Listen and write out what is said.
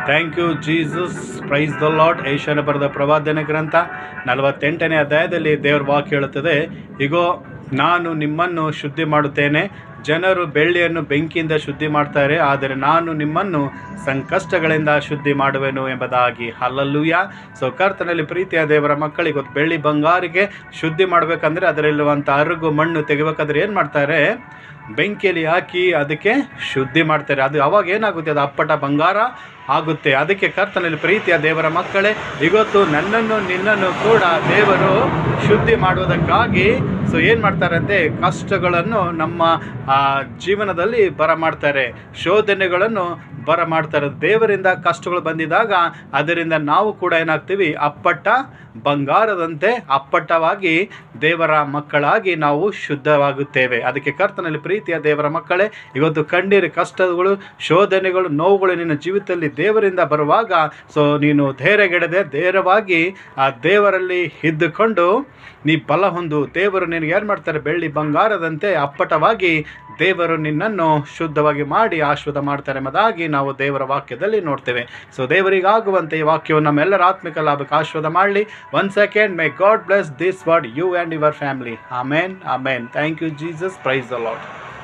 Thank you Jesus. Praise the Lord. ಏಷ್ಯನ ಬರೆದ ಪ್ರವಾದನೆ ಗ್ರಂಥ 48ನೇ ಅಧ್ಯಾಯದಲ್ಲಿ ದೇವರ ವಾಕ್ಯ ಹೇಳುತ್ತದೆ, ಇಗೋ ನಾನು ನಿಮ್ಮನ್ನು ಶುದ್ಧಿ ಮಾಡುತ್ತೇನೆ. ಜನರು ಬೆಳ್ಳಿಯನ್ನು ಬೆಂಕಿಯಿಂದ ಶುದ್ಧಿ ಮಾಡ್ತಾರೆ, ಆದರೆ ನಾನು ನಿಮ್ಮನ್ನು ಸಂಕಷ್ಟಗಳಿಂದ ಶುದ್ಧಿ ಮಾಡುವೆನು ಎಂಬುದಾಗಿ. ಹಲ್ಲೆಲೂಯ. ಸೊ ಕರ್ತನಲ್ಲಿ ಪ್ರೀತಿಯ ದೇವರ ಮಕ್ಕಳಿಗೆ ಗೊತ್ತು, ಬೆಳ್ಳಿ ಬಂಗಾರಿಗೆ ಶುದ್ಧಿ ಮಾಡಬೇಕಂದ್ರೆ ಅದರಲ್ಲಿರುವಂಥ ಅರುಗು ಮಣ್ಣು ತೆಗಿಬೇಕಾದ್ರೆ ಏನು ಮಾಡ್ತಾರೆ? ಬೆಂಕಿಯಲ್ಲಿ ಹಾಕಿ ಅದಕ್ಕೆ ಶುದ್ಧಿ ಮಾಡ್ತಾರೆ. ಅದು ಅವಾಗ ಏನಾಗುತ್ತೆ? ಅದು ಅಪ್ಪಟ ಬಂಗಾರ ಆಗುತ್ತೆ. ಅದಕ್ಕೆ ಕರ್ತನಲ್ಲಿ ಪ್ರೀತಿಯ ದೇವರ ಮಕ್ಕಳೇ, ಇವತ್ತು ನನ್ನನ್ನು ನಿನ್ನನ್ನು ಕೂಡ ದೇವರು ಶುದ್ಧಿ ಮಾಡುವುದಕ್ಕಾಗಿ ಏನು ಮಾಡ್ತಾರಂತೆ? ಕಷ್ಟಗಳನ್ನು ನಮ್ಮ ಜೀವನದಲ್ಲಿ ಬರಮಾಡ್ತಾರೆ, ಶೋಧನೆಗಳನ್ನು ಬರಮಾಡ್ತಾರೆ. ದೇವರಿಂದ ಕಷ್ಟಗಳು ಬಂದಿದಾಗ ಅದರಿಂದ ನಾವು ಕೂಡ ಏನಾಗ್ತೀವಿ? ಅಪ್ಪಟ ಬಂಗಾರದಂತೆ ಅಪ್ಪಟ್ಟವಾಗಿ ದೇವರ ಮಕ್ಕಳಾಗಿ ನಾವು ಶುದ್ಧವಾಗುತ್ತೇವೆ. ಅದಕ್ಕೆ ಕರ್ತನಲ್ಲಿ ಪ್ರೀತಿಯ ದೇವರ ಮಕ್ಕಳೇ, ಇವತ್ತು ಕಂಡಿರಿ ಕಷ್ಟಗಳು, ಶೋಧನೆಗಳು, ನೋವುಗಳು ನಿನ್ನ ಜೀವಿತದಲ್ಲಿ ದೇವರಿಂದ ಬರುವಾಗ ನೀನು ಧೈರ್ಯಗೆಡದೆ ಧೈರ್ಯವಾಗಿ ಆ ದೇವರಲ್ಲಿ ಇದ್ದುಕೊಂಡು ನೀ ಬಲ ಹೊಂದು. ದೇವರು ನಿನಗೆ ಏನು ಮಾಡ್ತಾರೆ? ಬೆಳ್ಳಿ ಬಂಗಾರದಂತೆ ಅಪ್ಪಟವಾಗಿ ದೇವರು ನಿನ್ನನ್ನು ಶುದ್ಧವಾಗಿ ಮಾಡಿ ಆಶೀರ್ವಾದ ಮಾಡ್ತಾರೆ ಎಂಬುದಾಗಿ ನಾವು ದೇವರ ವಾಕ್ಯದಲ್ಲಿ ನೋಡ್ತೇವೆ. ದೇವರಿಗಾಗುವಂತೆ ಈ ವಾಕ್ಯವು ನಮ್ಮೆಲ್ಲರ ಆತ್ಮಿಕ ಲಾಭಕ್ಕೆ ಆಶೀರ್ವಾದ ಮಾಡಲಿ. 1 second, may God bless this word, you and your family. Amen. Amen. Thank you, Jesus. Praise the Lord.